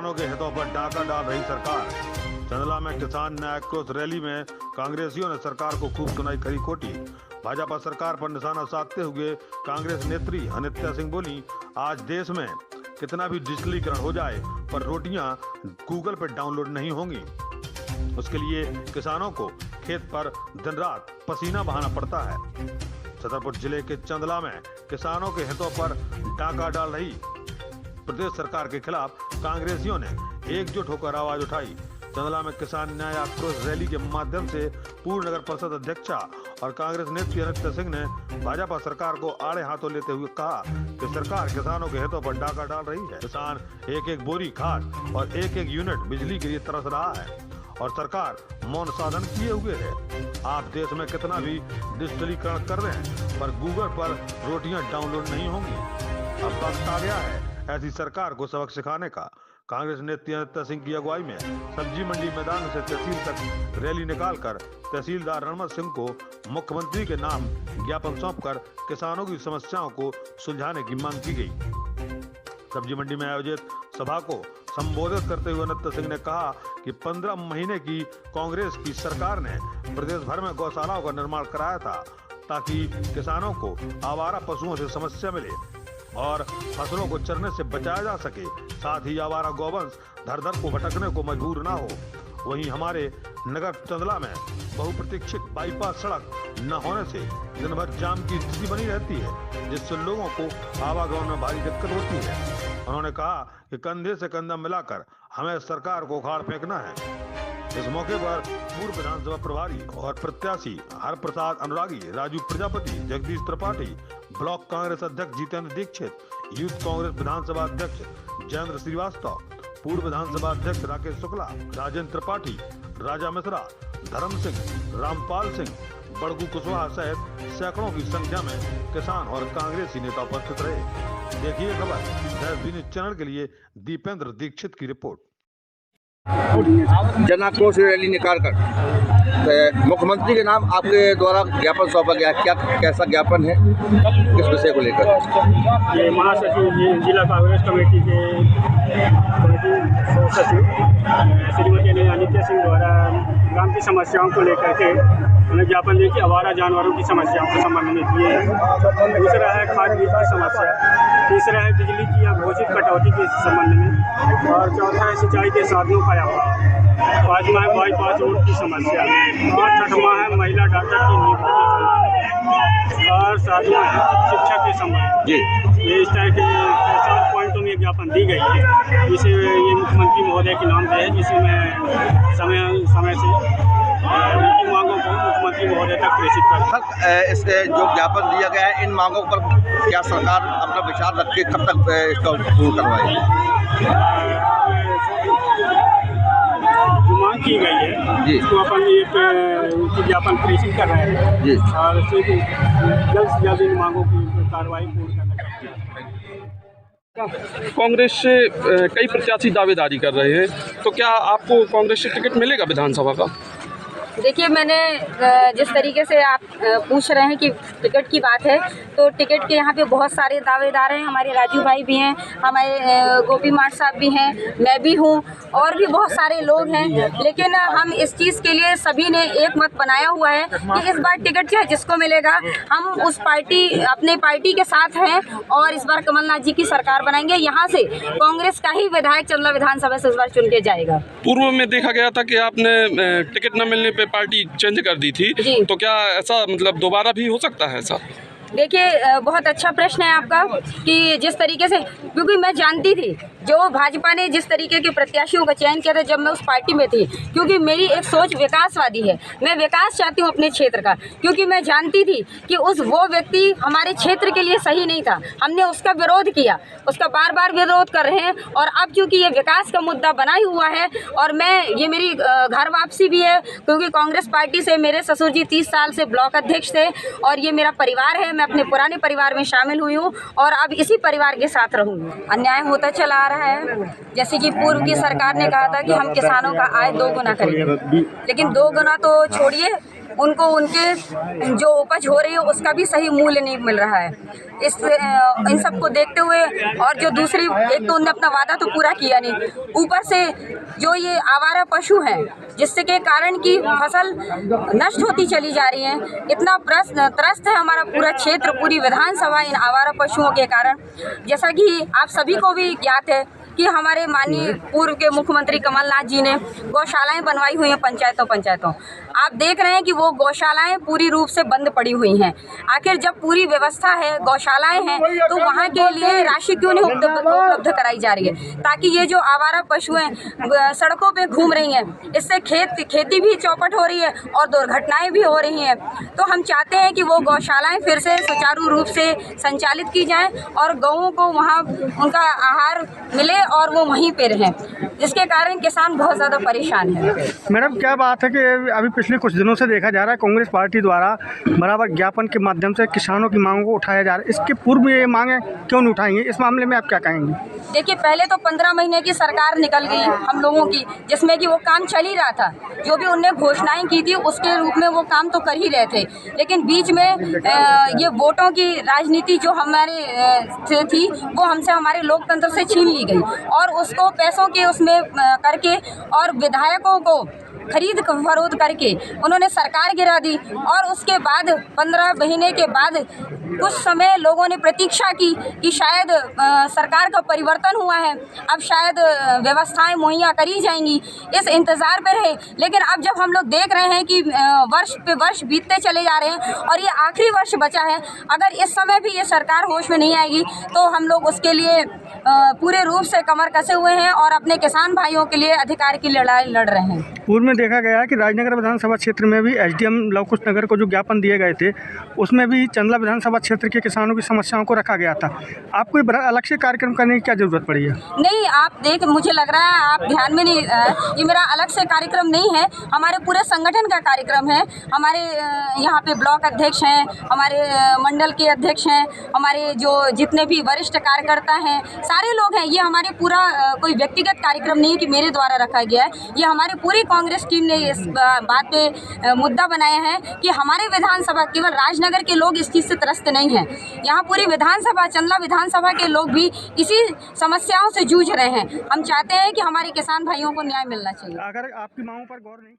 किसानों के हितों पर डाका डाल रही सरकार। चंदला में किसान न्याय आक्रोश रैली में कांग्रेसियों ने सरकार को खूब सुनाई खरी खोटी। भाजपा सरकार पर निशाना साधते हुए कांग्रेस नेत्री अनित्या सिंह बोली, आज देश में कितना भी डिजिटलीकरण हो जाए पर रोटियां गूगल पर डाउनलोड नहीं होंगी। उसके लिए किसानों को खेत पर दिन रात पसीना बहाना पड़ता है। छतरपुर जिले के चंदला में किसानों के हितों पर डाका डाल रही प्रदेश सरकार के खिलाफ कांग्रेसियों ने एकजुट होकर आवाज उठाई। चंदला में किसान न्याय आक्रोश रैली के माध्यम से पूर्व नगर परिषद अध्यक्षा और कांग्रेस नेत्री अनित्या सिंह ने भाजपा सरकार को आड़े हाथों लेते हुए कहा कि सरकार किसानों के हितों पर डाका डाल रही है। किसान एक एक बोरी खाद और एक एक यूनिट बिजली के लिए तरस रहा है और सरकार मौन साधन किए हुए है। आप देश में कितना भी डिजिटलीकरण कर रहे हैं पर गूगल पर रोटियां डाउनलोड नहीं होंगी। अब वक्त आ गया है ऐसी सरकार को सबक सिखाने का। कांग्रेस नेत्री अनित्या सिंह की अगुवाई में सब्जी मंडी मैदान से तहसील तक रैली निकालकर तहसीलदार रणमत सिंह को मुख्यमंत्री के नाम ज्ञापन सौंपकर किसानों की समस्याओं को सुलझाने की मांग की गई। सब्जी मंडी में आयोजित सभा को संबोधित करते हुए अनित्या सिंह ने कहा कि 15 महीने की कांग्रेस की सरकार ने प्रदेश भर में गौशालाओं का निर्माण कराया था ताकि किसानों को आवारा पशुओं से समस्या मिले और फसलों को चरने से बचाया जा सके, साथ ही आवारा गौवंश धर धर को भटकने को मजबूर ना हो। वहीं हमारे नगर चंदला में बहुप्रतीक्षित बाईपास सड़क न होने से दिन भर जाम की स्थिति बनी रहती है, जिससे लोगों को आवागमन में भारी दिक्कत होती है। उन्होंने कहा कि कंधे से कंधा मिलाकर हमें सरकार को उखाड़ फेंकना है। इस मौके पर पूर्व विधानसभा प्रभारी और प्रत्याशी हर प्रसाद अनुरागी, राजू प्रजापति, जगदीश त्रिपाठी, ब्लॉक कांग्रेस अध्यक्ष जितेंद्र दीक्षित, यूथ कांग्रेस विधानसभा अध्यक्ष जयेंद्र श्रीवास्तव, पूर्व विधानसभा अध्यक्ष राकेश शुक्ला, राजेंद्र त्रिपाठी, राजा मिश्रा, धर्म सिंह, रामपाल सिंह, बड़गू कुशवाहा सहित सैकड़ों की संख्या में किसान और कांग्रेसी नेता उपस्थित रहे। देखिए खबर दैनिक चैनल के लिए दीपेंद्र दीक्षित की रिपोर्ट। जन आक्रोश रैली निकालकर मुख्यमंत्री के नाम आपके द्वारा ज्ञापन सौंपा गया, क्या कैसा ज्ञापन है, किस विषय को लेकर? ये महासचिव जिला कांग्रेस कमेटी के सचिव श्रीमती अनित्या सिंह द्वारा ग्राम की समस्याओं को लेकर के उन्हें ज्ञापन दिए कि आवारा जानवरों की समस्याओं के संबंध में दिए हैं। दूसरा है खाद बीज की समस्या, तीसरा है बिजली की या घोषित कटौती के संबंध में, और चौथा है सिंचाई के साधनों का अभाव, पाँचवा है बाईपास रोड की समस्या, और छठवां है महिला डॉक्टर की नियुक्ति के संबंध, और सातवां है शिक्षा के संबंध। ये इस तरह के 7 पॉइंटों में ज्ञापन दी गई है। इसे ये मुख्यमंत्री महोदय के नाम से है, जिसे मैं समय से उनकी मांगों को मुख्यमंत्री महोदय तक प्रेषित कर। इस जो ज्ञापन दिया गया है, इन मांगों पर क्या सरकार अपना विचार रख के कब तक इसका पूर्ण करवाएगी? जो मांग की गई है जी, तो अपन ये ज्ञापन प्रेषित कर रहे हैं जी, और जल्द से जल्द इन मांगों की कार्रवाई पूर्ण करना चाहिए। कांग्रेस से कई प्रत्याशी दावेदारी कर रहे हैं, तो क्या आपको कांग्रेस से टिकट मिलेगा विधानसभा का? देखिए, मैंने जिस तरीके से आप पूछ रहे हैं कि टिकट की बात है, तो टिकट के यहाँ पे बहुत सारे दावेदार हैं। हमारे राजू भाई भी हैं, हमारे गोपी माठ साहब भी हैं, मैं भी हूँ, और भी बहुत सारे लोग हैं। लेकिन हम इस चीज़ के लिए सभी ने एक मत बनाया हुआ है कि इस बार टिकट चाहे जिसको मिलेगा, हम उस पार्टी अपने पार्टी के साथ हैं और इस बार कमलनाथ जी की सरकार बनाएंगे। यहाँ से कांग्रेस का ही विधायक चंदला विधानसभा से इस बार चुन के जाएगा। पूर्व में देखा गया था कि आपने टिकट न मिलने पे पार्टी चेंज कर दी थी, तो क्या ऐसा मतलब दोबारा भी हो सकता है ऐसा? देखिए, बहुत अच्छा प्रश्न है आपका कि जिस तरीके से, क्योंकि मैं जानती थी जो भाजपा ने जिस तरीके के प्रत्याशियों का चयन किया था जब मैं उस पार्टी में थी, क्योंकि मेरी एक सोच विकासवादी है, मैं विकास चाहती हूँ अपने क्षेत्र का, क्योंकि मैं जानती थी कि वो व्यक्ति हमारे क्षेत्र के लिए सही नहीं था। हमने उसका विरोध किया, उसका बार बार विरोध कर रहे हैं, और अब चूँकि ये विकास का मुद्दा बना ही हुआ है, और ये मेरी घर वापसी भी है, क्योंकि कांग्रेस पार्टी से मेरे ससुर जी 30 साल से ब्लॉक अध्यक्ष थे, और ये मेरा परिवार है। मैं अपने पुराने परिवार में शामिल हुई हूँ और अब इसी परिवार के साथ रहूँगी। अन्याय होता चला आ रहा है, जैसे कि पूर्व की सरकार ने कहा था कि हम किसानों का आय 2 गुना करेंगे, लेकिन 2 गुना तो छोड़िए, उनको उनके जो उपज हो रही है उसका भी सही मूल्य नहीं मिल रहा है। इन सबको देखते हुए और जो दूसरी, एक तो उन्होंने अपना वादा तो पूरा किया नहीं, ऊपर से जो ये आवारा पशु हैं जिससे के कारण की फसल नष्ट होती चली जा रही है। इतना त्रस्त है हमारा पूरा क्षेत्र, पूरी विधानसभा इन आवारा पशुओं के कारण। जैसा कि आप सभी को भी ज्ञात है कि हमारे माननीय पूर्व के मुख्यमंत्री कमलनाथ जी ने गौशालाएं बनवाई हुई हैं पंचायतों। आप देख रहे हैं कि वो गौशालाएं पूरी रूप से बंद पड़ी हुई हैं। आखिर जब पूरी व्यवस्था है, गौशालाएं हैं, तो वहाँ के लिए राशि क्यों नहीं उपलब्ध कराई जा रही है, ताकि ये जो आवारा पशु हैं सड़कों पे घूम रही हैं, इससे खेती भी चौपट हो रही है और दुर्घटनाएं भी हो रही हैं। तो हम चाहते हैं कि वो गौशालाएं फिर से सुचारू रूप से संचालित की जाएं और गौओं को वहाँ उनका आहार मिले और वो वहीं पे रहें, जिसके कारण किसान बहुत ज़्यादा परेशान है। मैडम, क्या बात है कि अभी पिछले कुछ दिनों से देखा जा रहा है कांग्रेस पार्टी द्वारा बराबर ज्ञापन के माध्यम से किसानों की मांगों को उठाया जा रहा है, इसके पूर्व ये मांगे क्यों नहीं उठाएंगे? इस मामले में आप क्या कहेंगे? देखिए, पहले तो 15 महीने की सरकार निकल गई हम लोगों की, जिसमें कि वो काम चल ही रहा था। जो भी उनने घोषणाएं की थी उसके रूप में वो काम तो कर ही रहे थे, लेकिन बीच में ये वोटों की राजनीति जो हमारे थी वो हमसे, हमारे लोकतंत्र से छीन ली गई और उसको पैसों के उसमें करके और विधायकों को खरीद फरोख्त करके उन्होंने सरकार गिरा दी। और उसके बाद 15 महीने के बाद कुछ समय लोगों ने प्रतीक्षा की कि शायद सरकार का परिवर्तन हुआ है, अब शायद व्यवस्थाएं मुहैया करी जाएंगी, इस इंतज़ार पे रहे। लेकिन अब जब हम लोग देख रहे हैं कि वर्ष पे वर्ष बीतते चले जा रहे हैं और ये आखिरी वर्ष बचा है, अगर इस समय भी ये सरकार होश में नहीं आएगी तो हम लोग उसके लिए पूरे रूप से कमर कसे हुए हैं और अपने किसान भाइयों के लिए अधिकार की लड़ाई लड़ रहे हैं। पूर्व में देखा गया है कि राजनगर विधानसभा क्षेत्र में भी एसडीएम लवकुश नगर को जो ज्ञापन दिए गए थे उसमें भी चंदला विधानसभा क्षेत्र के किसानों की समस्याओं को रखा गया था। आपको अलग से कार्यक्रम करने की क्या जरूरत पड़ी है? नहीं, आप देख, मुझे लग रहा है आप ध्यान में नहीं, ये मेरा अलग से कार्यक्रम नहीं है, हमारे पूरे संगठन का कार्यक्रम है। हमारे यहाँ पे ब्लॉक अध्यक्ष हैं, हमारे मंडल के अध्यक्ष हैं, हमारे जो जितने भी वरिष्ठ कार्यकर्ता हैं, सारे लोग हैं। ये हमारे पूरा कोई व्यक्तिगत कार्यक्रम नहीं कि मेरे द्वारा रखा गया है, ये हमारी पूरी कांग्रेस टीम ने इस बात पे मुद्दा बनाया है कि हमारे विधानसभा, केवल राजनगर के लोग इस चीज़ से त्रस्त नहीं हैं, यहाँ पूरी विधानसभा, चंदला विधानसभा के लोग भी इसी समस्याओं से जूझ रहे हैं। हम चाहते हैं कि हमारे किसान भाइयों को न्याय मिलना चाहिए। अगर आपकी मांगों पर गौर नहीं